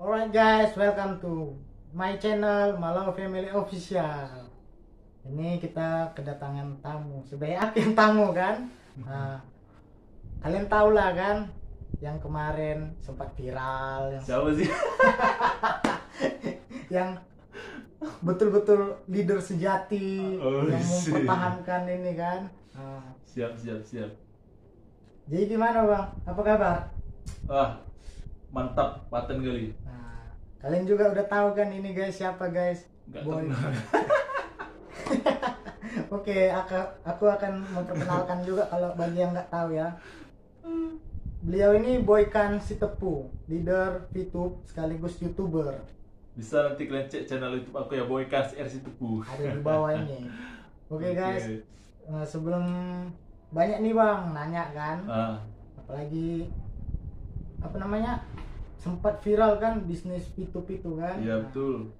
Alright guys, welcome to my channel Malau Family Official. Ini kita kedatangan tamu. Sebagai aku yang tamu kan. Nah, kalian tahu lah kan, yang kemarin sempat viral, Siapa sih? yang betul-betul leader sejati, Oh, yang sih. mempertahankan ini kan. Nah, Siap. jadi gimana bang? Apa kabar? Mantap, paten kali. Nah, kalian juga udah tahu kan ini guys, siapa guys? Nggak Boy. tahu. Oke, aku akan memperkenalkan juga kalau bagi yang nggak tahu ya. Beliau ini Boykan Sitepu, leader VTube sekaligus YouTuber. Bisa nanti kalian cek channel YouTube aku ya, Boykas RC Tepu. Ada di bawah ini. Oke Oke. guys, sebelum banyak nih bang nanya kan, Ah, apalagi apa namanya sempat viral kan bisnis VTube itu kan. iya Nah, betul.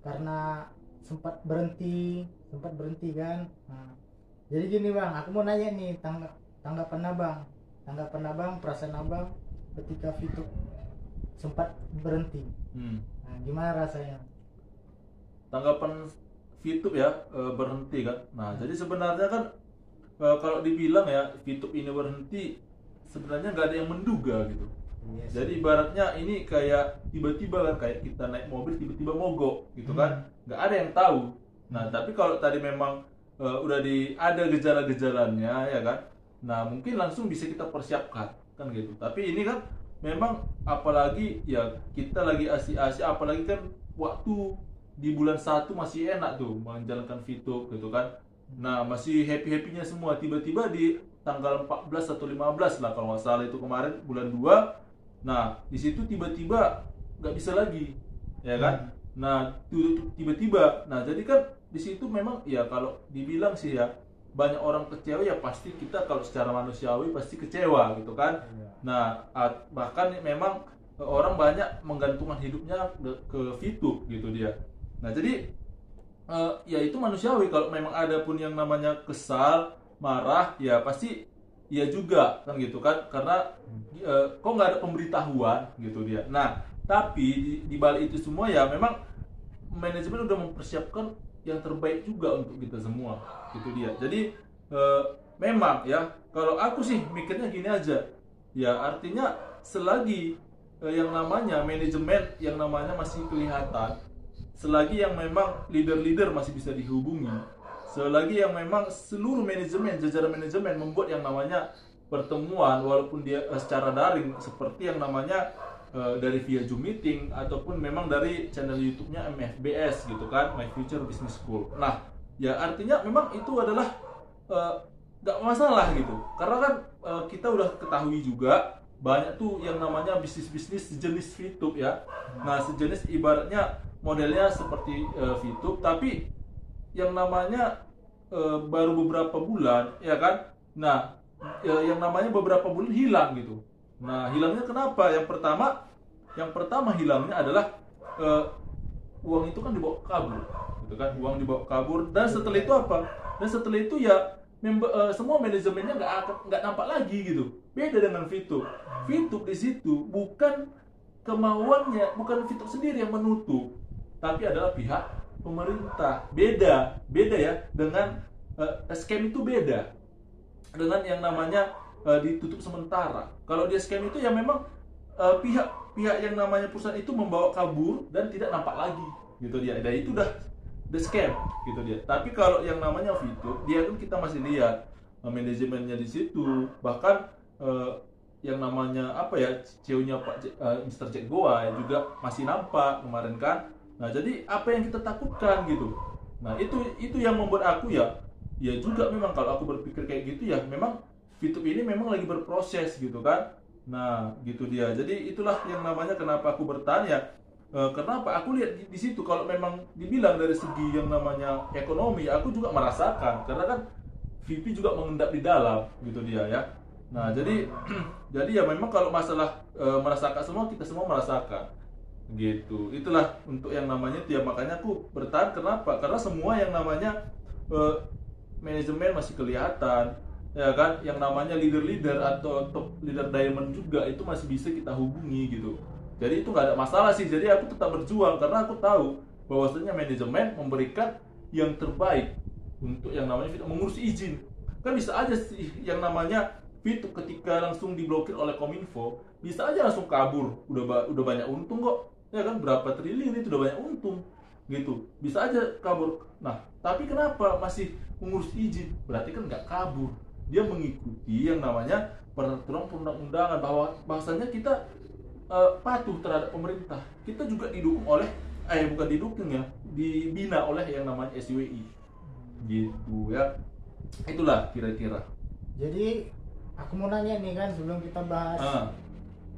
karena sempat berhenti kan. Nah, jadi gini bang, aku mau nanya nih tanggapan abang, perasaan abang ketika VTube sempat berhenti. Nah, gimana rasanya? Tanggapan VTube ya, berhenti kan. Nah, jadi sebenarnya kan kalau dibilang ya VTube ini berhenti, sebenarnya nggak ada yang menduga gitu. Yes. Jadi ibaratnya ini kayak tiba-tiba kan, kayak kita naik mobil tiba-tiba mogok gitu kan, nggak ada yang tahu. Nah tapi kalau tadi memang udah ada gejala-gejalanya ya kan, nah mungkin langsung bisa kita persiapkan kan gitu. Tapi ini kan memang apalagi ya kita lagi asik-asik, apalagi kan waktu di bulan 1 masih enak tuh menjalankan VTube gitu kan. Nah masih happy-happynya semua, tiba-tiba di tanggal 14 atau 15 lah kalau nggak salah itu kemarin bulan 2. Nah, di situ tiba-tiba nggak bisa lagi, ya kan? Nah, tiba-tiba. Nah, jadi kan di situ memang ya kalau dibilang sih ya banyak orang kecewa ya, pasti kita kalau secara manusiawi pasti kecewa gitu kan. Nah, bahkan memang orang banyak menggantungkan hidupnya ke VTube gitu dia. Nah, jadi ya itu manusiawi, kalau memang ada pun yang namanya kesal, marah, ya pasti iya juga kan gitu kan, karena kok nggak ada pemberitahuan gitu dia. Nah tapi di balik itu semua ya memang manajemen udah mempersiapkan yang terbaik juga untuk kita semua gitu dia. Jadi memang ya kalau aku sih mikirnya gini aja ya, artinya selagi yang namanya manajemen yang namanya masih kelihatan, selagi yang memang leader-leader masih bisa dihubungi, selagi yang memang seluruh manajemen, jajaran manajemen membuat yang namanya pertemuan walaupun dia secara daring, seperti yang namanya dari via Zoom meeting ataupun memang dari channel YouTube-nya MFBS gitu kan, My Future Business School. Nah, ya artinya memang itu adalah nggak masalah gitu, karena kan kita udah ketahui juga banyak tuh yang namanya bisnis-bisnis sejenis VTube ya. Nah, sejenis ibaratnya modelnya seperti VTube tapi yang namanya baru beberapa bulan ya kan. Nah yang namanya beberapa bulan hilang gitu. Nah hilangnya kenapa? Yang pertama hilangnya adalah uang itu kan dibawa kabur gitu kan, uang dibawa kabur. Dan setelah itu apa? Dan setelah itu ya semua manajemennya nggak nampak lagi gitu. Beda dengan VTube. VTube di situ bukan kemauannya, bukan VTube sendiri yang menutup, tapi adalah pihak pemerintah. Beda ya dengan scam, itu beda dengan yang namanya ditutup sementara. Kalau dia scam itu ya memang pihak yang namanya perusahaan itu membawa kabur dan tidak nampak lagi gitu dia. Dan itu udah scam gitu dia. Tapi kalau yang namanya VTube, dia kan kita masih lihat manajemennya di situ, bahkan yang namanya apa ya, CEO-nya Pak Mr. Jack Goa juga masih nampak kemarin kan. Nah, jadi apa yang kita takutkan gitu. Nah, itu yang membuat aku ya juga memang kalau aku berpikir kayak gitu ya, memang VTube ini memang lagi berproses gitu kan. Nah, gitu dia. Jadi itulah yang namanya kenapa aku bertanya, kenapa aku lihat di situ kalau memang dibilang dari segi yang namanya ekonomi, aku juga merasakan karena kan VP juga mengendap di dalam gitu dia ya. Nah, jadi jadi ya memang kalau masalah merasakan, semua kita semua merasakan gitu. Itulah untuk yang namanya ya, makanya aku bertahan. Kenapa? Karena semua yang namanya manajemen masih kelihatan ya kan, yang namanya leader-leader atau top leader diamond juga itu masih bisa kita hubungi gitu. Jadi itu nggak ada masalah sih. Jadi aku tetap berjuang karena aku tahu bahwasanya manajemen memberikan yang terbaik untuk yang namanya VTube, mengurus izin. Kan bisa aja sih yang namanya VTube ketika langsung diblokir oleh Kominfo, bisa aja langsung kabur. Udah banyak untung kok. Ya kan, berapa triliun itu udah banyak untung gitu, bisa aja kabur. Nah, tapi kenapa masih mengurus izin? Berarti kan nggak kabur, dia mengikuti yang namanya peraturan perundang-undangan, bahwasanya kita patuh terhadap pemerintah. Kita juga didukung oleh bukan didukung ya, dibina oleh yang namanya SWI gitu ya. Itulah kira-kira. Jadi aku mau nanya nih kan, sebelum kita bahas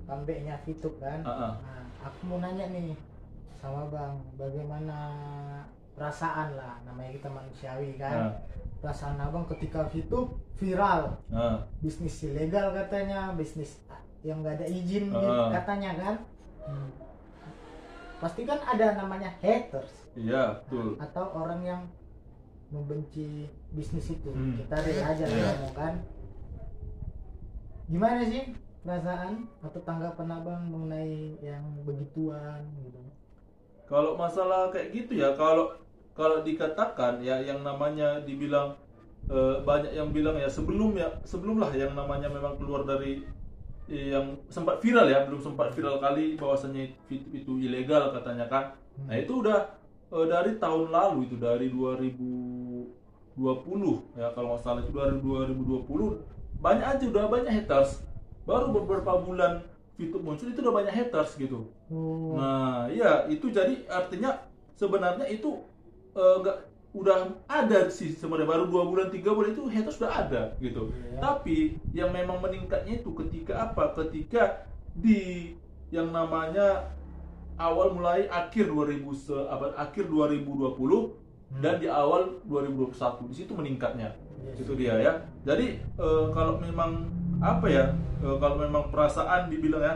comebacknya VTube kan, nah, aku mau nanya nih sama Bang, bagaimana perasaan lah, namanya kita manusiawi kan, perasaan Abang ketika VTube viral, bisnis ilegal katanya, bisnis yang nggak ada izin katanya kan, pasti kan ada namanya haters, iya betul, atau orang yang membenci bisnis itu, kita real aja ngomong kan. Gimana sih perasaan atau tanggapan Abang mengenai yang begituan gitu? Kalau masalah kayak gitu ya, kalau dikatakan ya yang namanya dibilang banyak yang bilang ya sebelum lah yang namanya memang keluar dari yang sempat viral ya, belum sempat viral kali bahwasanya itu ilegal katanya kan. Nah itu udah dari tahun lalu, itu dari 2020 ya kalau nggak salah, itu dari 2020 banyak aja, udah banyak haters. Baru beberapa bulan VTube muncul itu udah banyak haters gitu. Nah, iya itu jadi artinya sebenarnya itu nggak udah ada sih sebenarnya, baru 2 bulan 3 bulan itu haters sudah ada gitu. Tapi yang memang meningkatnya itu ketika apa? Ketika di yang namanya mulai akhir 2020 dan di awal 2021, di situ meningkatnya. Itu dia ya. Jadi kalau memang apa ya, kalau memang perasaan dibilang ya,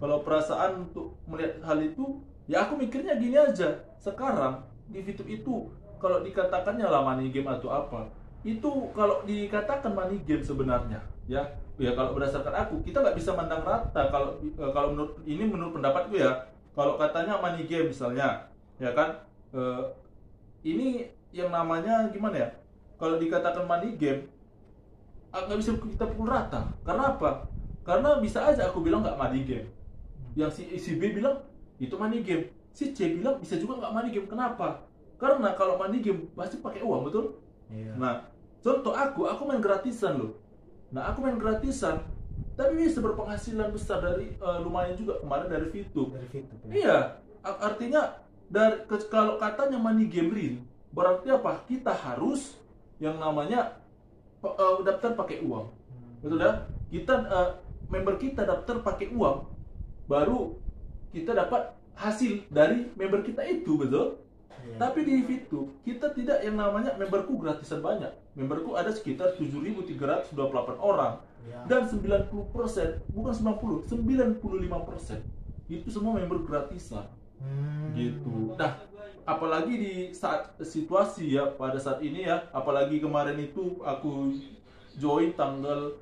kalau perasaan untuk melihat hal itu ya, aku mikirnya gini aja. Sekarang di VTube itu kalau dikatakannya lah money game atau apa, itu kalau dikatakan money game sebenarnya ya kalau berdasarkan aku, kita nggak bisa mandang rata. Kalau menurut pendapatku ya, kalau katanya money game misalnya ya kan, ini yang namanya gimana ya, kalau dikatakan money game nggak bisa kita pukul rata. Karena apa? Karena bisa aja aku bilang nggak money game, yang si B bilang itu money game, si C bilang bisa juga nggak money game. Kenapa? Karena kalau money game pasti pakai uang, betul? Nah, contoh aku main gratisan loh. Nah, aku main gratisan tapi bisa berpenghasilan besar dari lumayan juga kemarin dari VTube. Iya, artinya kalau katanya money game real, berarti apa? Kita harus yang namanya daftar pakai uang, betul dah? Kita member kita daftar pakai uang, baru kita dapat hasil dari member kita itu, betul? Tapi di VTube kita tidak yang namanya memberku gratisan banyak. Memberku ada sekitar 7.328 orang dan 90%, bukan 90, 95% itu semua member gratisan. Gitu. Nah, apalagi di saat situasi ya, pada saat ini ya, apalagi kemarin itu aku join tanggal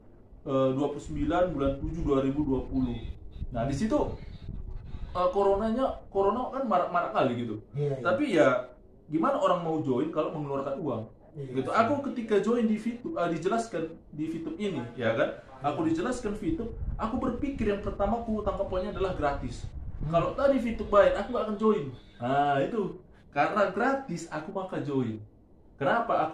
29 bulan 7 2020. Nah, di situ corona kan marak-marak kali gitu. Tapi ya gimana orang mau join kalau mengeluarkan uang? Gitu. Aku ketika join di VTube, dijelaskan di VTube ini ya kan, aku dijelaskan VTube, aku berpikir yang pertama aku tangkap poinnya adalah gratis. Kalau tadi VTube bayar, aku gak akan join. Nah itu karena gratis aku maka join. Kenapa?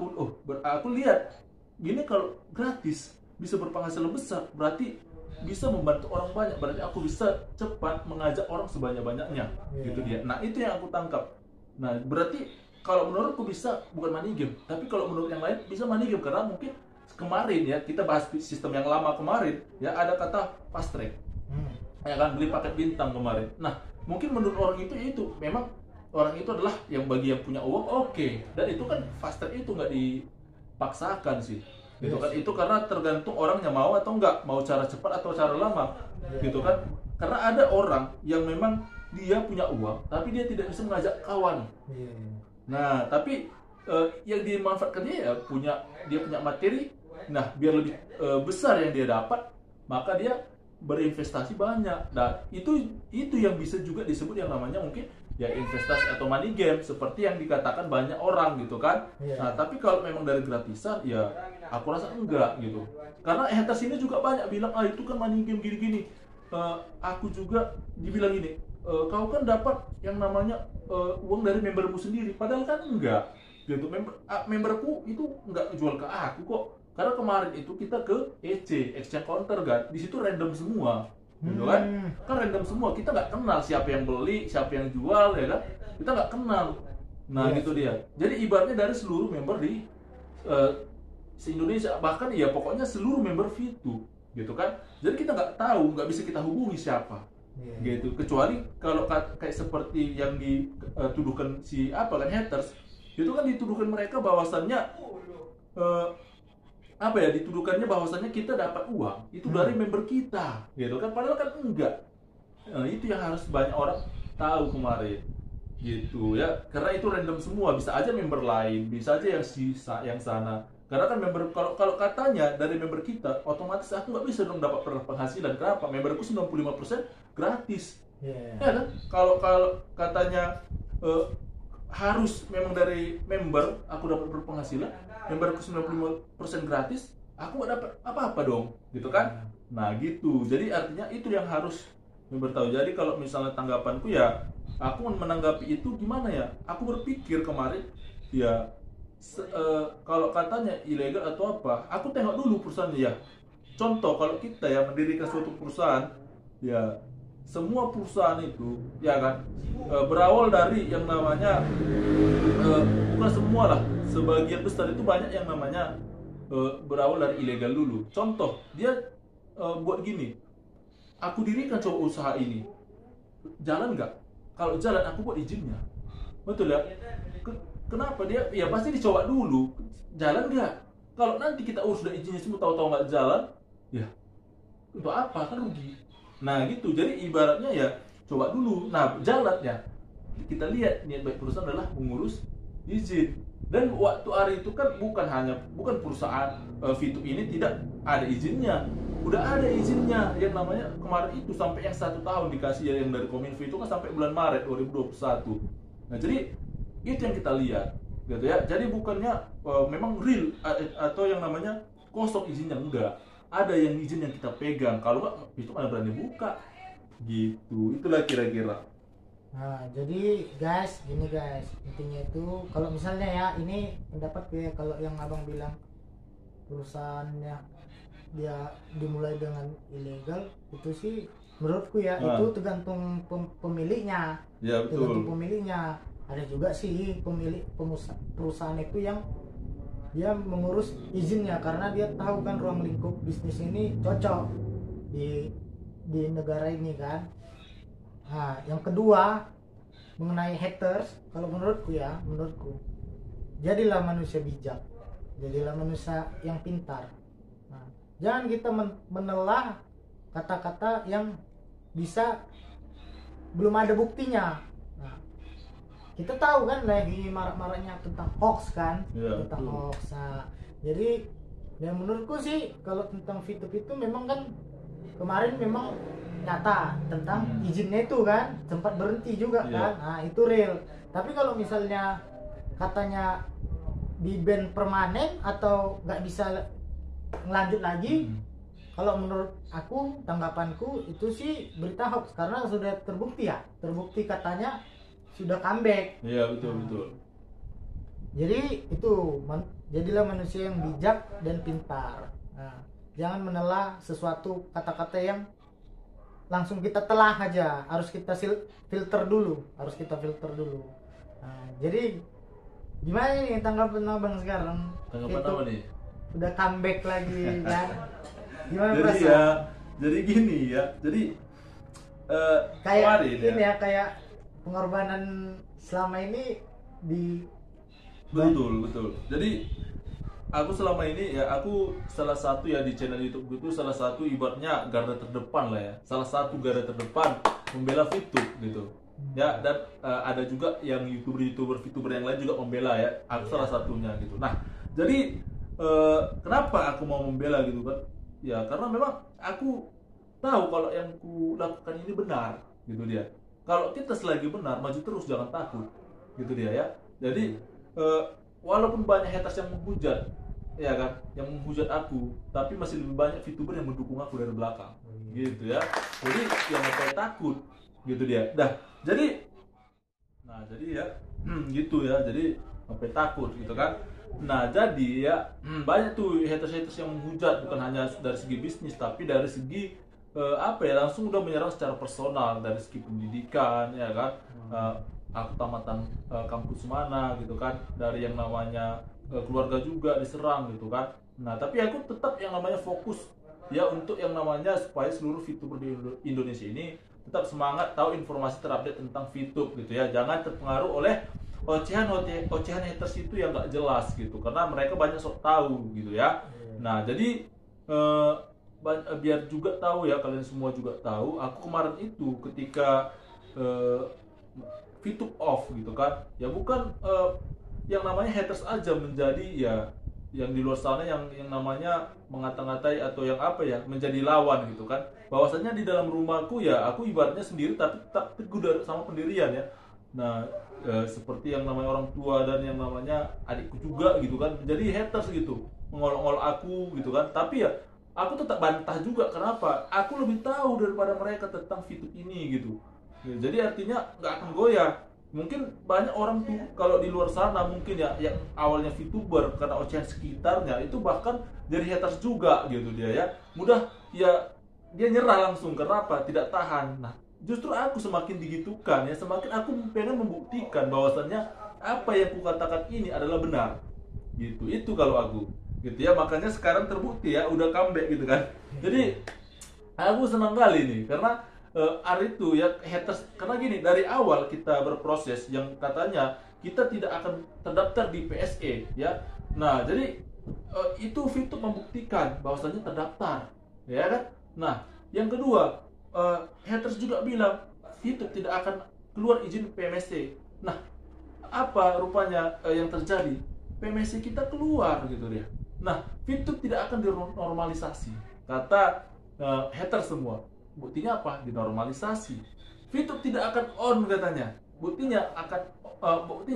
Aku lihat gini, kalau gratis bisa berpenghasilan besar, berarti bisa membantu orang banyak, berarti aku bisa cepat mengajak orang sebanyak-banyaknya. Gitu dia. Nah itu yang aku tangkap. Nah berarti kalau menurutku bisa bukan money game, tapi kalau menurut yang lain bisa money game, karena mungkin kemarin ya kita bahas sistem yang lama kemarin ya, ada kata fast track. Ya kan, beli paket bintang kemarin. Nah mungkin menurut orang itu memang orang itu adalah yang bagi yang punya uang, oke. Dan itu kan fast track itu nggak dipaksakan sih, gitu kan. Itu karena tergantung orangnya mau atau enggak, mau cara cepat atau cara lama, gitu kan. Karena ada orang yang memang dia punya uang tapi dia tidak bisa mengajak kawan. Nah tapi yang dimanfaatkan dia punya materi. Nah biar lebih besar yang dia dapat, maka dia berinvestasi banyak. Nah, itu yang bisa juga disebut yang namanya mungkin ya investasi atau money game seperti yang dikatakan banyak orang gitu kan. Iya. Nah, tapi kalau memang dari gratisan ya aku rasa enggak gitu. Karena haters ini juga banyak bilang itu kan money game gini-gini. Aku juga dibilang gini, kau kan dapat yang namanya uang dari membermu sendiri, padahal kan enggak gitu. Memberku itu enggak jual ke aku kok, karena kemarin itu kita ke EC exchange counter kan, di situ random semua gitu kan. Kan random semua, kita nggak kenal siapa yang beli, siapa yang jual, ya kan, kita nggak kenal. Nah Yes. gitu dia, jadi ibaratnya dari seluruh member di se-Indonesia, bahkan ya pokoknya seluruh member Fitu gitu kan. Jadi kita nggak tahu, nggak bisa kita hubungi siapa. Iya. Gitu, kecuali kalau kayak seperti yang dituduhkan si apa kan haters, itu kan dituduhkan mereka bahwasannya apa ya, dituduhkannya bahwasannya kita dapat uang itu dari member kita gitu kan, padahal kan enggak. Itu yang harus banyak orang tahu kemarin gitu ya, karena itu random semua, bisa aja member lain, bisa aja yang sisa yang sana. Karena kan member, kalau katanya dari member kita, otomatis aku nggak bisa dong dapat penghasilan. Kenapa? Memberku 95% gratis. Iya. Ya kan? Kalau katanya harus memang dari member aku dapat berpenghasilan, memberku 95% gratis, aku nggak dapat apa-apa dong, gitu kan? Nah gitu. Jadi artinya itu yang harus member tahu. Jadi kalau misalnya tanggapanku ya, aku menanggapi itu gimana ya? Aku berpikir kemarin ya, kalau katanya ilegal atau apa, aku tengok dulu perusahaannya ya. Contoh kalau kita ya mendirikan suatu perusahaan, ya semua perusahaan itu ya kan berawal dari yang namanya bukan semua lah, sebagian besar itu banyak yang namanya berawal dari ilegal dulu. Contoh dia buat gini, aku dirikan coba usaha ini, jalan nggak? Kalau jalan aku buat izinnya, betul ya? Kenapa dia? Ya pasti dicoba dulu, jalan nggak? Kalau nanti kita urus udah izinnya semua, tahu-tahu nggak jalan, ya untuk apa, kan rugi. Nah gitu, jadi ibaratnya ya coba dulu. Nah jalan ya, kita lihat niat baik perusahaan adalah mengurus izin. Dan waktu hari itu kan bukan perusahaan Fitu ini tidak ada izinnya, udah ada izinnya yang namanya kemarin itu sampai yang 1 tahun dikasih ya, yang dari Kominfo itu kan sampai bulan Maret 2021. Nah jadi itu yang kita lihat gitu ya. Jadi bukannya memang real atau yang namanya kosong izinnya, enggak. Ada yang izin yang kita pegang, kalau enggak itu mana berani buka gitu. Itulah kira-kira. Nah, jadi guys, gini guys, intinya itu kalau misalnya ya, ini pendapat gue, kalau yang abang bilang perusahaannya dia dimulai dengan ilegal, itu sih menurutku ya itu tergantung pemiliknya. Ya betul. Tergantung pemiliknya. Ada juga sih pemilik perusahaan itu yang dia mengurus izinnya karena dia tahu kan ruang lingkup bisnis ini cocok di negara ini kan. Nah, yang kedua mengenai haters, kalau menurutku jadilah manusia bijak, jadilah manusia yang pintar. Nah, jangan kita menelah kata-kata yang bisa belum ada buktinya. Nah, kita tahu kan lagi marak-maraknya tentang hoax kan, Ya, tentang betul. hoax. Nah, jadi ya menurutku sih kalau tentang Fitup itu memang kan kemarin memang nyata tentang izinnya itu kan sempat berhenti juga kan. Nah itu real. Tapi kalau misalnya katanya di ban permanen atau nggak bisa ngelanjut lagi, kalau menurut aku, tanggapanku itu sih berita hoax karena sudah terbukti katanya sudah comeback. Iya betul. Jadi itu jadilah manusia yang bijak dan pintar. Nah, jangan menelah sesuatu kata-kata yang langsung kita telah aja, harus kita filter dulu. Nah, jadi gimana nih tanggapan abang sekarang? Tanggapan Itu apa nih? udah comeback lagi kan? Gimana Jadi perasaan? ya, jadi gini ya. Jadi Kayak kemarin ini ya. ya, kayak pengorbanan selama ini di Betul. Jadi aku selama ini ya, aku salah satu ya di channel YouTube itu salah satu ibaratnya garda terdepan lah ya. Salah satu garda terdepan membela Fitup gitu. Ya, dan ada juga yang YouTuber yang lain juga membela ya. Aku salah satunya gitu. Nah, jadi kenapa aku mau membela gitu kan? Ya karena memang aku tahu kalau yang ku lakukan ini benar, gitu dia. Kalau kita selagi benar, maju terus, jangan takut, gitu dia ya. Jadi walaupun banyak haters yang menghujat, ya kan, yang menghujat aku, tapi masih lebih banyak VTuber yang mendukung aku dari belakang, gitu ya. Jadi yang ngapain takut, gitu dia. Jadi ya, gitu ya. Jadi ngapain takut, gitu kan. Nah jadi ya banyak tuh haters yang menghujat, bukan hanya dari segi bisnis, tapi dari segi langsung udah menyerang secara personal, dari segi pendidikan, ya kan. Aku tamatan kampus mana, gitu kan, dari yang namanya keluarga juga diserang, gitu kan. Nah tapi aku tetap yang namanya fokus ya untuk yang namanya supaya seluruh VTuber di Indonesia ini tetap semangat tahu informasi terupdate tentang VTube, gitu ya. Jangan terpengaruh oleh ocehan haters itu yang nggak jelas, gitu, karena mereka banyak sok tahu, gitu ya. Nah jadi biar juga tahu ya, kalian semua juga tahu, aku kemarin itu ketika VTube off, gitu kan, ya bukan yang namanya haters aja menjadi ya yang di luar sana yang namanya mengata-ngatai atau yang menjadi lawan, gitu kan. Bahwasanya di dalam rumahku ya aku ibaratnya sendiri tapi tetap teguh sama pendirian ya. Nah seperti yang namanya orang tua dan yang namanya adikku juga, gitu kan, menjadi haters gitu, mengolok-olok aku, gitu kan. Tapi ya aku tetap bantah juga. Kenapa? Aku lebih tahu daripada mereka tentang VTube ini, gitu. Ya, jadi artinya nggak akan goyah. Mungkin banyak orang tuh kalau di luar sana mungkin ya yang awalnya VTuber karena ocehan sekitarnya itu bahkan jadi haters juga, gitu dia ya. Mudah ya dia nyerah langsung. Kenapa? Tidak tahan. Nah justru aku semakin digitukan ya, semakin aku pengen membuktikan bahwasannya apa yang kukatakan ini adalah benar, gitu. Itu kalau aku, gitu ya. Makanya sekarang terbukti ya, udah comeback, gitu kan. Jadi aku senang kali nih karena hari itu ya haters, karena gini, dari awal kita berproses yang katanya kita tidak akan terdaftar di PSE ya. Nah jadi itu VTube membuktikan bahwasannya terdaftar, ya kan. Nah yang kedua, haters juga bilang VTube tidak akan keluar izin PMSC. Nah apa rupanya yang terjadi, PMSC kita keluar, gitu dia. Nah VTube tidak akan dinormalisasi kata haters semua. Buktinya apa? Dinormalisasi. VTube tidak akan on katanya. Buktinya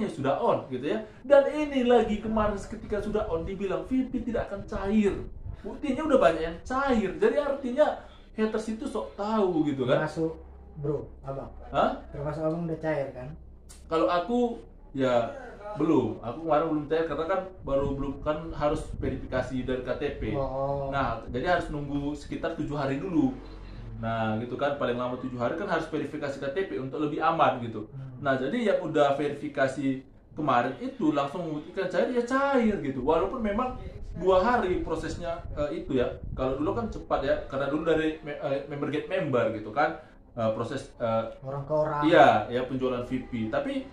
sudah on, gitu ya. Dan ini lagi kemarin ketika sudah on dibilang VP tidak akan cair. Buktinya udah banyak yang cair. Jadi artinya haters itu sok tahu, gitu kan. Termasuk bro, abang. Hah? Termasuk abang udah cair kan? Kalau aku ya belum. Aku kemarin belum cair karena kan belum kan harus verifikasi dari KTP. Nah, jadi harus nunggu sekitar 7 hari dulu. Nah gitu kan, paling lama 7 hari kan harus verifikasi KTP untuk lebih aman, gitu. Nah jadi yang udah verifikasi kemarin itu langsung membuktikan cair, ya cair, gitu. Walaupun memang 2 hari prosesnya itu ya. Kalau dulu kan cepat ya, karena dulu dari member get member, gitu kan, proses orang ke orang. Iya ya, penjualan VP. Tapi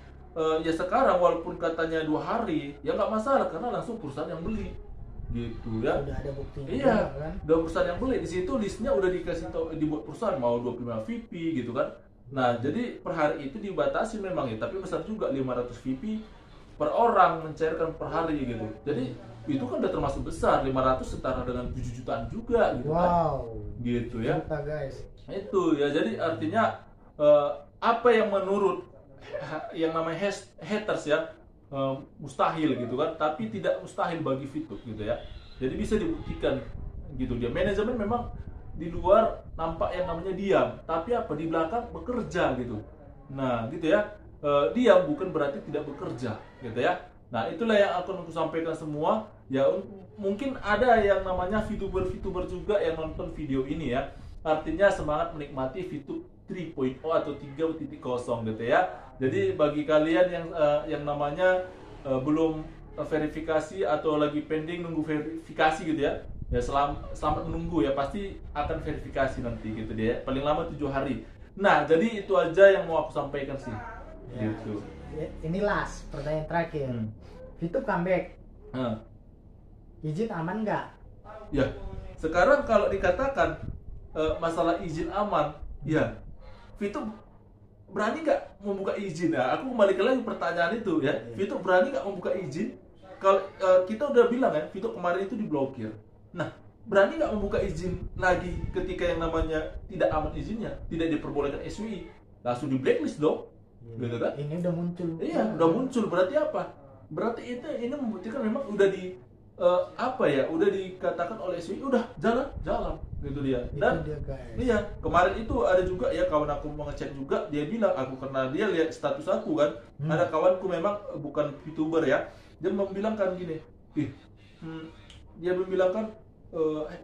ya sekarang walaupun katanya 2 hari ya nggak masalah karena langsung perusahaan yang beli, gitu ya. Udah ada buktinya. Iya, kan? udah perusahaan yang beli. Di situ listnya udah dikasih tahu, dibuat perusahaan mau 25 VP, gitu kan. Nah jadi per hari itu dibatasi memang ya, tapi besar juga 500 VP per orang mencairkan per hari, gitu. Jadi itu kan udah termasuk besar. 500 setara dengan 7 jutaan juga, gitu kan. Gitu ya. Juta, guys. Itu ya, jadi artinya apa yang menurut yang namanya haters ya mustahil, gitu kan, tapi tidak mustahil bagi VTube, gitu ya. Jadi bisa dibuktikan, gitu dia. Manajemen memang di luar nampak yang namanya diam, tapi apa di belakang bekerja, gitu. Nah gitu ya, diam bukan berarti tidak bekerja, gitu ya. Nah itulah yang akan aku sampaikan semua ya. Mungkin ada yang namanya VTuber juga yang nonton video ini ya, artinya semangat menikmati VTube 3.0 atau 3.0, gitu ya. Jadi bagi kalian yang namanya belum verifikasi atau lagi pending nunggu verifikasi, gitu ya, ya selamat menunggu ya, pasti akan verifikasi nanti, gitu dia. Paling lama 7 hari. Nah jadi itu aja yang mau aku sampaikan sih, ya. Gitu. Ini last pertanyaan terakhir. VTube comeback. Izin aman nggak? Ya sekarang kalau dikatakan masalah izin aman, ya VTube berani nggak membuka izin ya? Aku kembalikan lagi pertanyaan itu ya. VTube berani nggak membuka izin? Kalau kita udah bilang ya, VTube kemarin itu diblokir. Nah, berani nggak membuka izin lagi ketika yang namanya tidak aman izinnya, tidak diperbolehkan SWI, langsung di blacklist dong, gitu kan? Ini udah muncul. Iya, udah muncul, berarti apa? Berarti ini membuktikan memang udah di apa ya, udah dikatakan oleh SWI udah jalan gitu dia. Dan Itu dia, guys. iya, kemarin itu ada juga ya kawan aku mengecek juga, dia bilang aku karena dia lihat status aku kan, ada kawanku memang bukan VTuber ya, dia membilangkan gini, dia membilangkan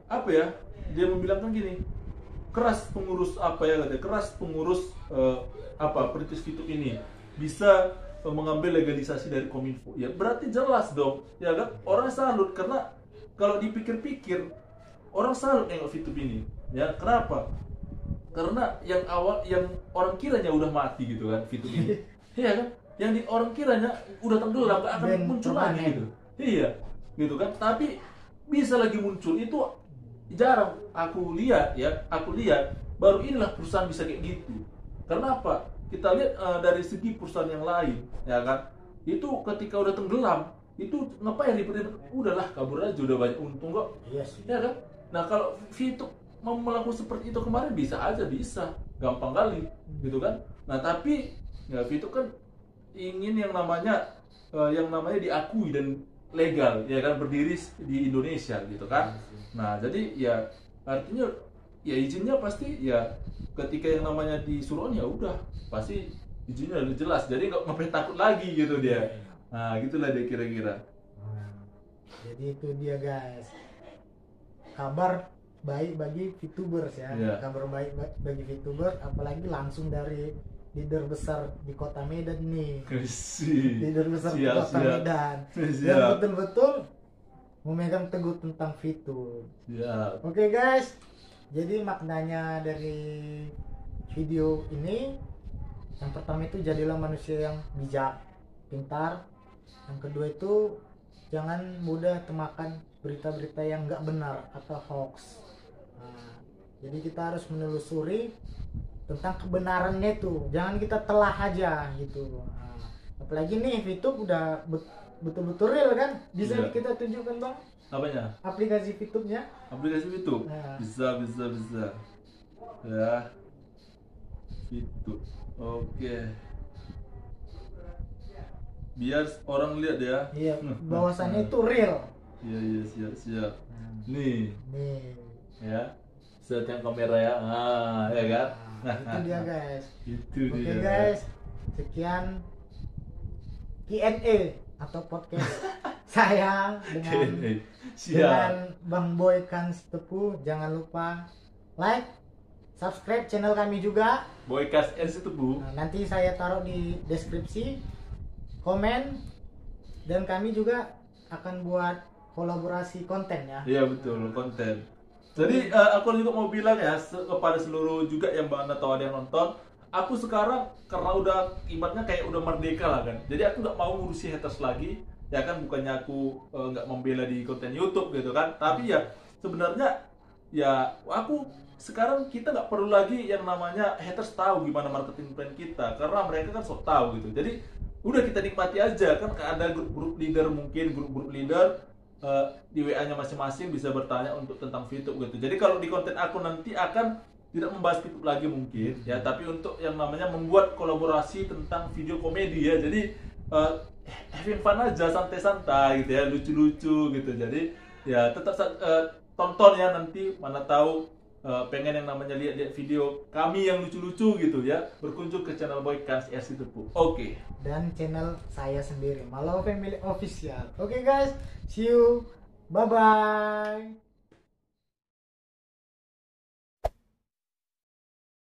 apa ya, dia membilangkan gini, keras pengurus apa ya katanya, keras pengurus apa perintis VTube ini bisa mengambil legalisasi dari Kominfo. Ya berarti jelas dong, ya kan? Orang salut karena kalau dipikir-pikir orang salut nengok VTube ini. Ya kenapa? Karena yang awal yang orang kiranya udah mati gitu kan VTube ini. Iya kan? Yang orang kiranya udah tenggelam, gak akan muncul lagi gitu. Iya, gitu kan? Tapi bisa lagi muncul itu jarang aku lihat ya. Aku lihat baru inilah perusahaan bisa kayak gitu. Karena apa? Kita lihat dari segi perusahaan yang lain, ya kan? Itu ketika udah tenggelam, itu ngapain ribet-ribet? Udahlah kabur aja, udah banyak untung kok. Iya sih. Ya kan? Nah kalau VTube mau melakukan seperti itu kemarin bisa aja, bisa gampang kali, gitu kan? Nah tapi ya VTube kan ingin yang namanya diakui dan legal, ya kan, berdiri di Indonesia, gitu kan? Nah jadi ya artinya ya izinnya pasti ya ketika yang namanya disuruh ya udah pasti izinnya udah jelas, jadi nggak ngapain takut lagi gitu dia. Nah gitulah dia kira-kira. Jadi itu dia, guys, kabar baik bagi VTubers ya. Iya. Kabar baik bagi VTuber, apalagi langsung dari leader besar di kota Medan nih. Leader besar di kota Medan yang betul-betul memegang teguh tentang VTube. Oke, guys, jadi maknanya dari video ini, yang pertama itu jadilah manusia yang bijak, pintar. Yang kedua itu jangan mudah termakan berita-berita yang nggak benar atau hoax. Nah, jadi kita harus menelusuri tentang kebenarannya itu, jangan kita telah aja gitu. Nah, apalagi nih VTube udah betul-betul real kan, bisa kita tunjukkan bang apanya? Aplikasi VTube-nya. Aplikasi VTube? Nah. Bisa ya VTube. Oke, biar orang lihat ya. Iya, bahwasannya itu real. Iya siap. Nih ya, setting kamera ya, ya kan? Itu dia, guys. Itu Oke, dia. guys, sekian Q&A atau podcast saya dengan Bang Boy Kans Tepu. Jangan lupa like, subscribe channel kami juga. Boy Kans itu Bu. Nah, nanti saya taruh di deskripsi, komen, dan kami juga akan buat kolaborasi konten ya. Iya betul, konten. Jadi aku juga mau bilang ya kepada seluruh juga yang mana tahu ada yang nonton, aku sekarang karena udah ibaratnya kayak udah merdeka lah kan. Jadi aku nggak mau ngurusi haters lagi, ya kan, bukannya aku nggak membela di konten YouTube gitu kan. Tapi ya sebenarnya ya aku sekarang kita nggak perlu lagi yang namanya haters tahu gimana marketing plan kita, karena mereka kan sok tahu gitu. Jadi udah kita nikmati aja kan, ada grup leader, mungkin grup leader di WA-nya masing-masing bisa bertanya untuk tentang VTube gitu. Jadi kalau di konten aku nanti akan tidak membahas VTube lagi mungkin ya, tapi untuk yang namanya membuat kolaborasi tentang video komedi ya. Jadi having fun aja, santai-santai gitu ya, lucu-lucu gitu. Jadi ya tetap tonton ya, nanti mana tahu pengen yang namanya lihat video kami yang lucu-lucu gitu ya, berkunjung ke channel Boy Kans itu Bu. Oke. Dan channel saya sendiri, Malau Family Official. Oke, guys, see you, bye bye.